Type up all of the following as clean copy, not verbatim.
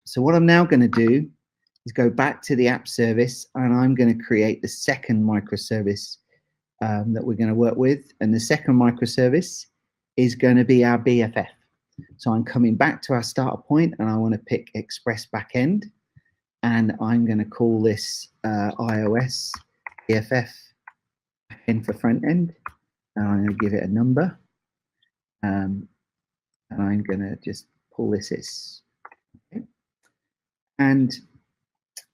So what I'm now going to do is go back to the app service, and I'm going to create the second microservice that we're going to work with. And the second microservice is going to be our BFF. So I'm coming back to our starter point, and I want to pick Express Backend, and I'm going to call this iOS BFF Backend for Frontend, and I'm going to give it a number, and I'm going to just pull this as, okay. And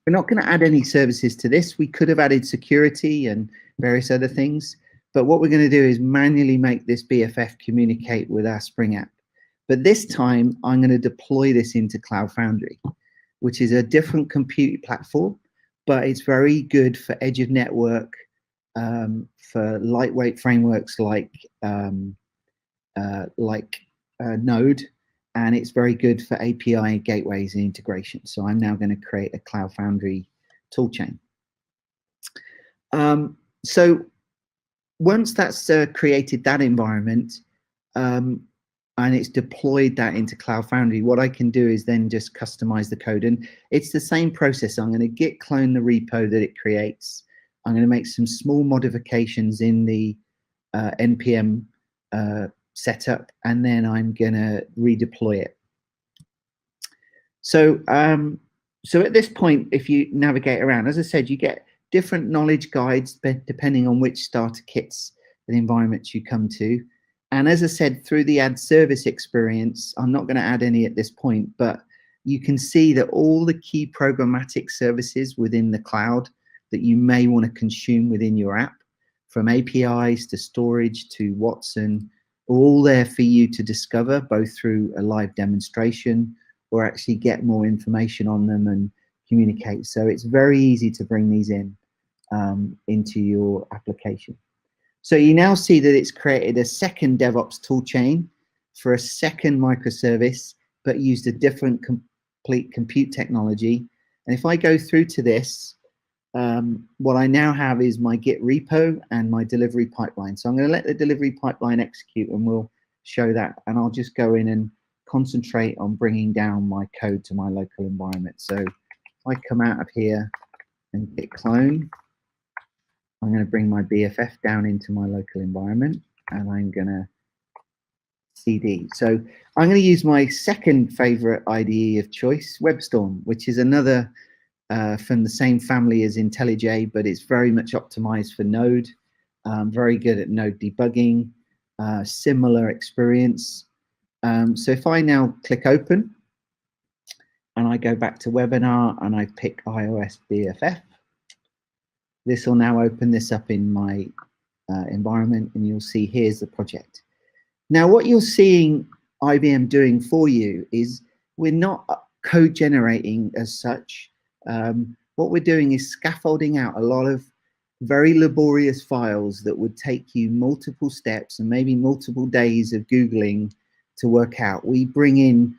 we're not going to add any services to this. We could have added security and various other things, but what we're going to do is manually make this BFF communicate with our Spring app. But this time, I'm going to deploy this into Cloud Foundry, which is a different compute platform, but it's very good for edge of network, for lightweight frameworks like Node, and it's very good for API gateways and integration. So I'm now going to create a Cloud Foundry toolchain. So once that's created that environment, and it's deployed that into Cloud Foundry, what I can do is then just customize the code. And it's the same process. I'm going to git clone the repo that it creates. I'm going to make some small modifications in the NPM setup, and then I'm going to redeploy it. So, so at this point, if you navigate around, as I said, you get different knowledge guides depending on which starter kits and environments you come to. And as I said, through the add service experience, I'm not going to add any at this point, but you can see that all the key programmatic services within the cloud that you may want to consume within your app, from APIs to storage to Watson, are all there for you to discover, both through a live demonstration or actually get more information on them and communicate. So it's very easy to bring these in into your application. So you now see that it's created a second DevOps toolchain for a second microservice, but used a different complete compute technology. And if I go through to this, what I now have is my Git repo and my delivery pipeline. So I'm going to let the delivery pipeline execute, and we'll show that. And I'll just go in and concentrate on bringing down my code to my local environment. So if I come out of here and git clone, I'm going to bring my BFF down into my local environment, and I'm going to CD. So I'm going to use my second favorite IDE of choice, WebStorm, which is another from the same family as IntelliJ, but it's very much optimized for Node, very good at Node debugging, similar experience. So if I now click open, and I go back to webinar, and I pick iOS BFF, this will now open this up in my environment, and you'll see here's the project. Now, what you're seeing IBM doing for you is we're not code generating as such. What we're doing is scaffolding out a lot of very laborious files that would take you multiple steps and maybe multiple days of Googling to work out. We bring in,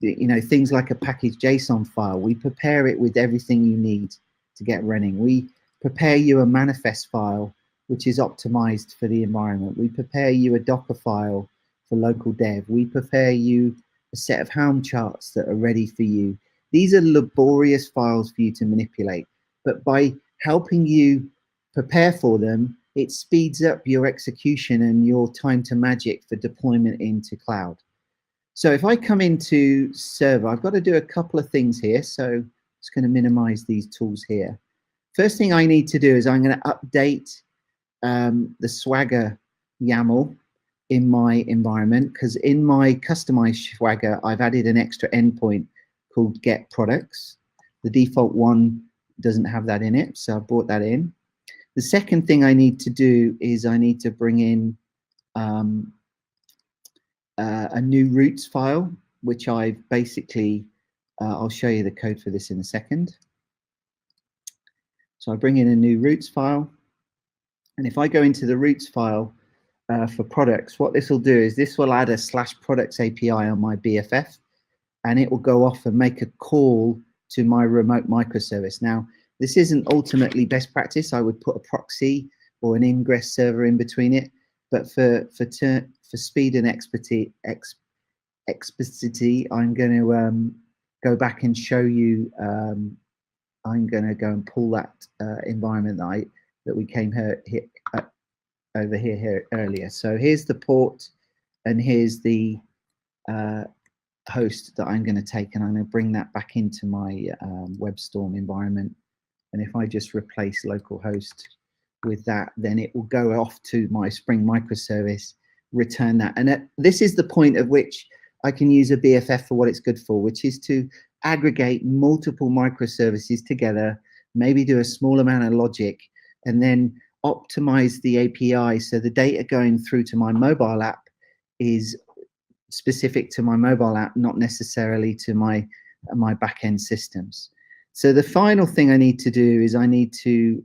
you know, things like a package JSON file. We prepare it with everything you need to get running. We prepare you a manifest file, which is optimized for the environment. We prepare you a Docker file for local dev. We prepare you a set of Helm charts that are ready for you. These are laborious files for you to manipulate, but by helping you prepare for them, it speeds up your execution and your time to magic for deployment into cloud. So if I come into server, I've got to do a couple of things here. So I'm just going to minimize these tools here. First thing I need to do is I'm going to update the Swagger YAML in my environment, because in my customized Swagger, I've added an extra endpoint called get products. The default one doesn't have that in it, so I brought that in. The second thing I need to do is I need to bring in a new roots file, which I've basically, I'll show you the code for this in a second. So I bring in a new roots file, and if I go into the roots file for products, what this will do is this will add a /products API on my BFF, and it will go off and make a call to my remote microservice. Now, this isn't ultimately best practice. I would put a proxy or an ingress server in between it, but for speed and explicitity, I'm going to go back and show you, I'm going to go and pull that environment that we came over here earlier. So here's the port, and here's the host that I'm going to take, and I'm going to bring that back into my WebStorm environment. And if I just replace localhost with that, then it will go off to my Spring microservice, return that. And this is the point at which I can use a BFF for what it's good for, which is to aggregate multiple microservices together, maybe do a small amount of logic, and then optimize the API so the data going through to my mobile app is specific to my mobile app, not necessarily to my back-end systems. So the final thing I need to do is I need to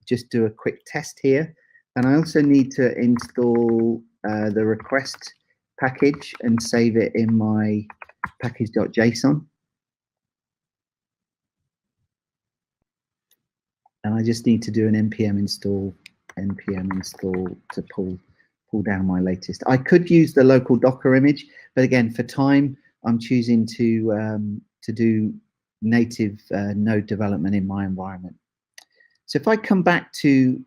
just do a quick test here, and I also need to install the request package and save it in my package.json. And I just need to do an npm install to pull down my latest. I could use the local Docker image, but again, for time, I'm choosing to do native node development in my environment. So if I come back to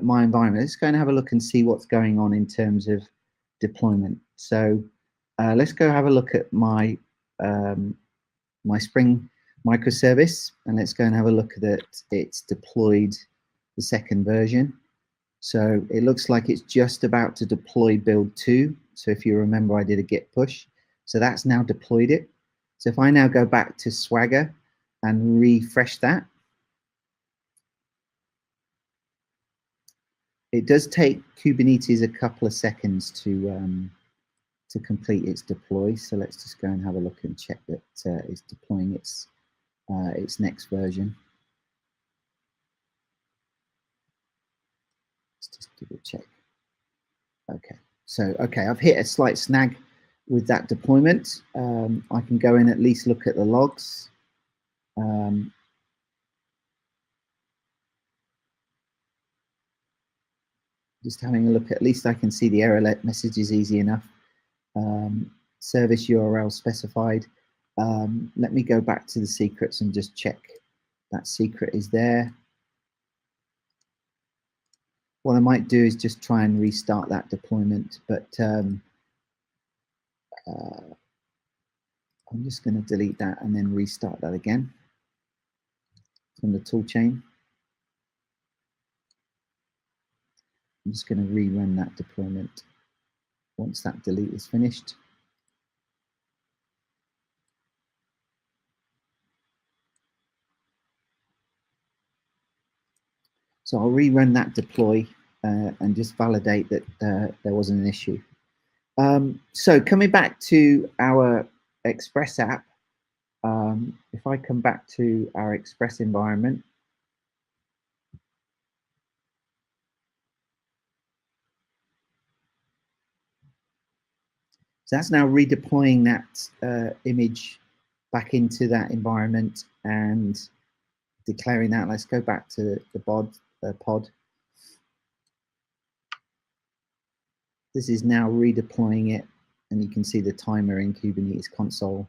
my environment, let's go and have a look and see what's going on in terms of deployment. So let's go have a look at my my Spring microservice, and let's go and have a look at it. It's deployed the second version. So it looks like it's just about to deploy build 2. So if you remember, I did a git push. So that's now deployed it. So if I now go back to Swagger and refresh that, it does take Kubernetes a couple of seconds to complete its deploy. So let's just go and have a look and check that it's deploying its next version. Let's just double check. Okay, so I've hit a slight snag with that deployment. I can go in, at least look at the logs. Just having a look, at least I can see the error messages easy enough. Service URL specified. Let me go back to the secrets and just check that secret is there. What I might do is just try and restart that deployment, but I'm just going to delete that and then restart that again from the toolchain. I'm just going to rerun that deployment once that delete is finished. So I'll rerun that deploy and just validate that there wasn't an issue. So coming back to our Express app, if I come back to our Express environment, so that's now redeploying that image back into that environment and declaring that. Let's go back to the pod. This is now redeploying it, and you can see the timer in Kubernetes console.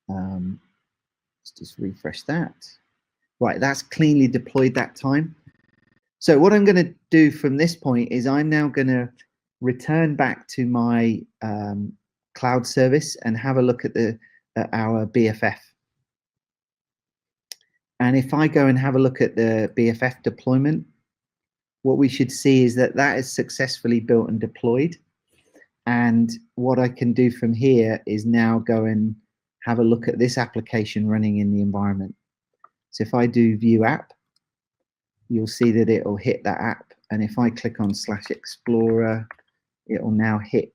Let's just refresh that. Right, that's cleanly deployed that time. So what I'm going to do from this point is I'm now going to return back to my cloud service and have a look at our BFF. And if I go and have a look at the BFF deployment, what we should see is that that is successfully built and deployed. And what I can do from here is now go and have a look at this application running in the environment. So if I do view app, you'll see that it will hit that app. And if I click on /explorer, it will now hit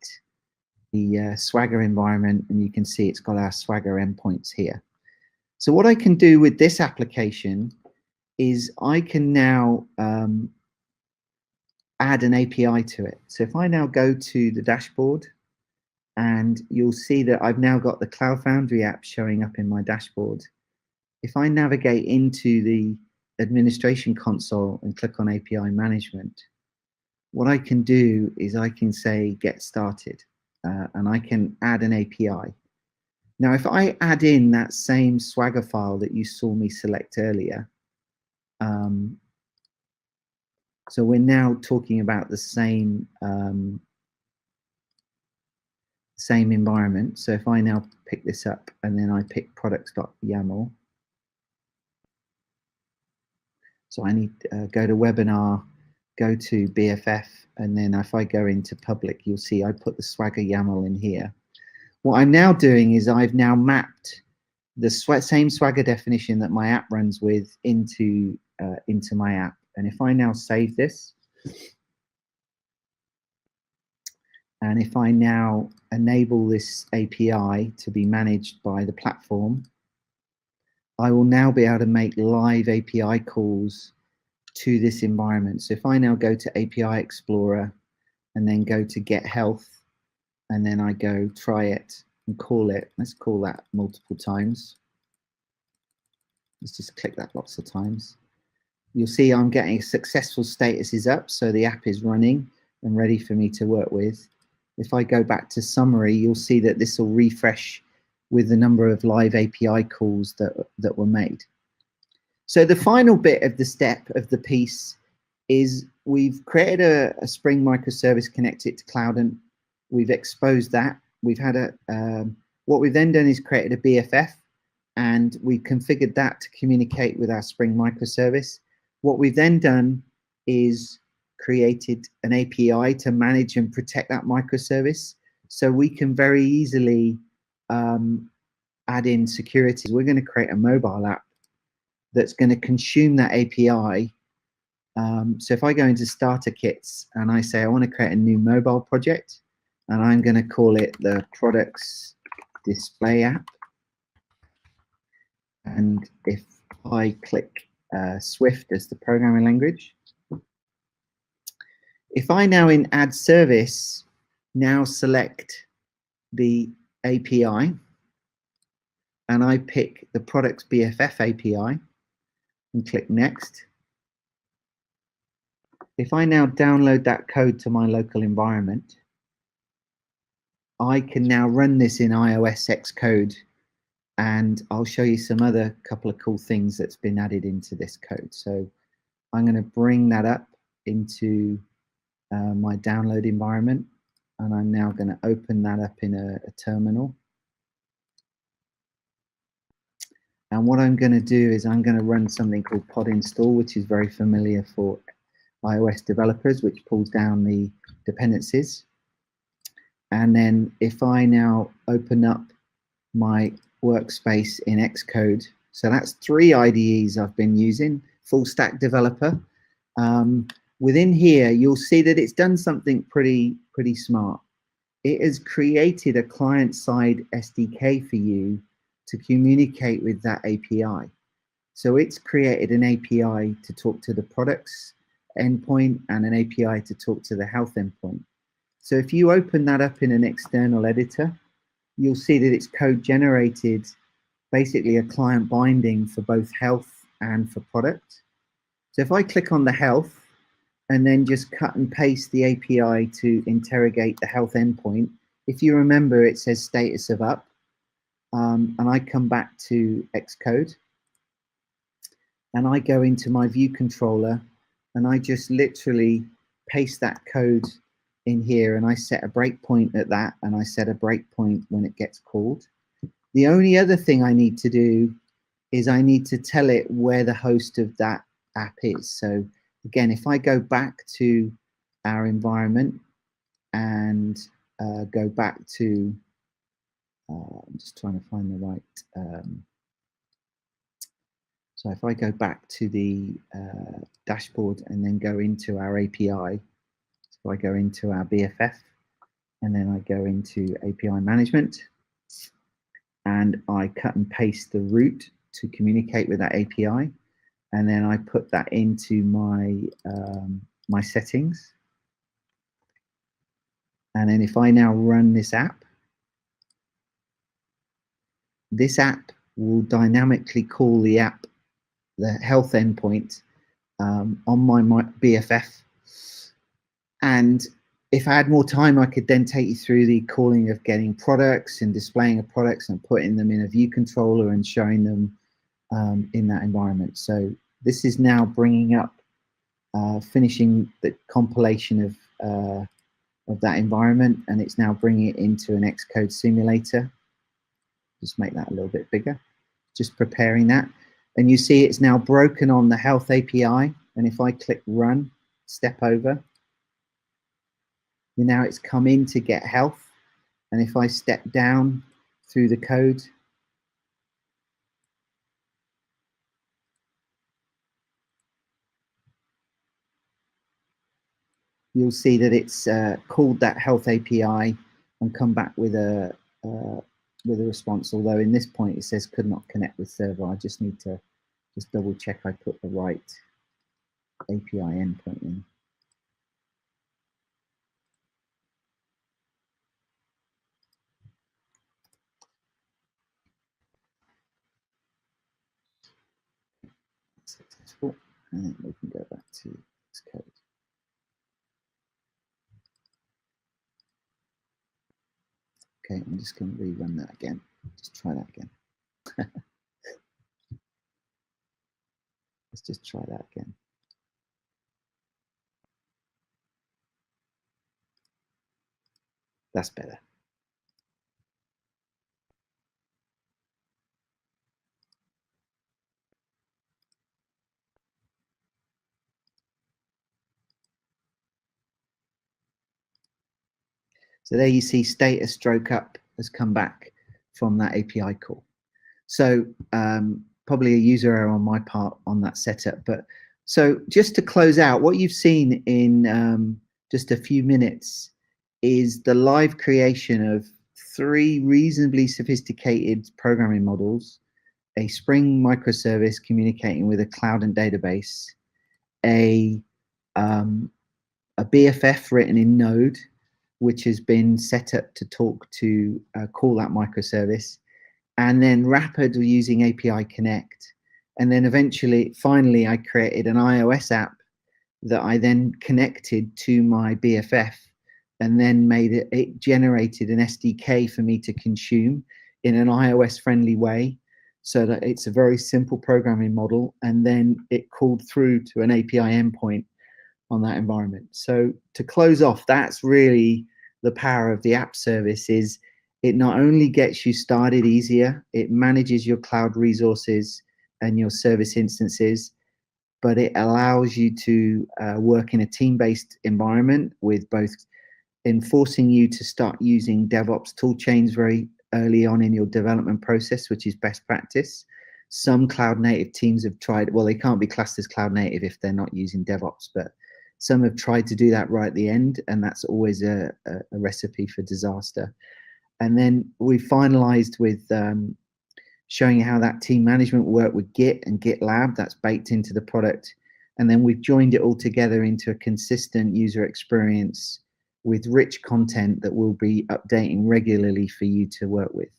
the Swagger environment, and you can see it's got our Swagger endpoints here. So what I can do with this application is I can now add an API to it. So if I now go to the dashboard, and you'll see that I've now got the Cloud Foundry app showing up in my dashboard. If I navigate into the administration console and click on API management, what I can do is I can say get started, and I can add an API. Now, if I add in that same Swagger file that you saw me select earlier, so we're now talking about the same same environment. So if I now pick this up and then I pick products.yaml, so I need to go to webinar, go to BFF, and then if I go into public, you'll see I put the Swagger YAML in here. What I'm now doing is I've now mapped the same Swagger definition that my app runs with into my app. And if I now save this, and if I now enable this API to be managed by the platform, I will now be able to make live API calls to this environment. So if I now go to API Explorer and then go to Get Health, and then I go try it and call it, let's call that multiple times. Let's just click that lots of times. You'll see I'm getting successful status is up, so the app is running and ready for me to work with. If I go back to summary, you'll see that this will refresh with the number of live API calls that were made. So the final bit of the step of the piece is we've created a Spring microservice connected to Cloud, and we've exposed that. We've had what we've then done is created a BFF, and we configured that to communicate with our Spring microservice. What we've then done is created an API to manage and protect that microservice, so we can very easily add in security. We're going to create a mobile app that's going to consume that API. So if I go into starter kits and I say I want to create a new mobile project, and I'm going to call it the products display app, and if I click Swift as the programming language, if I now in add service now select the API and I pick the products BFF API and click next, if I now download that code to my local environment, I can now run this in iOS Xcode, and I'll show you some other couple of cool things that's been added into this code. So I'm going to bring that up into my download environment, and I'm now going to open that up in a terminal. And what I'm going to do is I'm going to run something called pod install, which is very familiar for iOS developers, which pulls down the dependencies. And then if I now open up my workspace in Xcode, so that's 3 IDEs I've been using, full stack developer. Within here, you'll see that it's done something pretty smart. It has created a client-side SDK for you to communicate with that API. So it's created an API to talk to the products endpoint and an API to talk to the health endpoint. So if you open that up in an external editor, you'll see that it's code generated basically a client binding for both health and for product. So if I click on the health and then just cut and paste the API to interrogate the health endpoint, if you remember, it says status of up, and I come back to Xcode and I go into my view controller and I just literally paste that code in here, and I set a breakpoint at that, and I set a breakpoint when it gets called. The only other thing I need to do is I need to tell it where the host of that app is. So again, if I go back to our environment and go back to, I'm just trying to find the right, so if I go back to the dashboard and then go into our API, so I go into our BFF and then I go into API management and I cut and paste the route to communicate with that API, and then I put that into my my settings. And then if I now run this app will dynamically call the app, the health endpoint on my BFF, and If I had more time, I could then take you through the calling of getting products and displaying of products and putting them in a view controller and showing them in that environment. So this is now bringing up, finishing the compilation of that environment, and it's now bringing it into an Xcode simulator. Just make that a little bit bigger. Just preparing that. And you see it's now broken on the health API. And if I click run, step over, now it's come in to get health. And if I step down through the code, you'll see that it's called that health API and come back with a response. Although in this point it says could not connect with server. I just need to just double check I put the right API endpoint in. Successful, and then we can go back to this code. Okay, I'm just going to rerun that again. Just try that again. Let's just try that again. That's better. So there you see status stroke up has come back from that API call. So probably a user error on my part on that setup. But so just to close out, what you've seen in just a few minutes is the live creation of 3 reasonably sophisticated programming models, a Spring microservice communicating with a cloud and database, a BFF written in Node, which has been set up to talk to call that microservice, and then wrapped using API Connect. And then eventually, finally, I created an iOS app that I then connected to my BFF, and then made it generated an SDK for me to consume in an iOS friendly way, so that it's a very simple programming model. And then it called through to an API endpoint on that environment. So to close off, that's really the power of the app service. Is it not only gets you started easier, it manages your cloud resources and your service instances, but it allows you to work in a team-based environment, with both enforcing you to start using DevOps toolchains very early on in your development process, which is best practice. Some cloud native teams have tried, well, they can't be classed as cloud native if they're not using DevOps, but some have tried to do that right at the end, and that's always a recipe for disaster. And then we finalized with showing you how that team management worked with Git and GitLab. That's baked into the product. And then we've joined it all together into a consistent user experience with rich content that we'll be updating regularly for you to work with.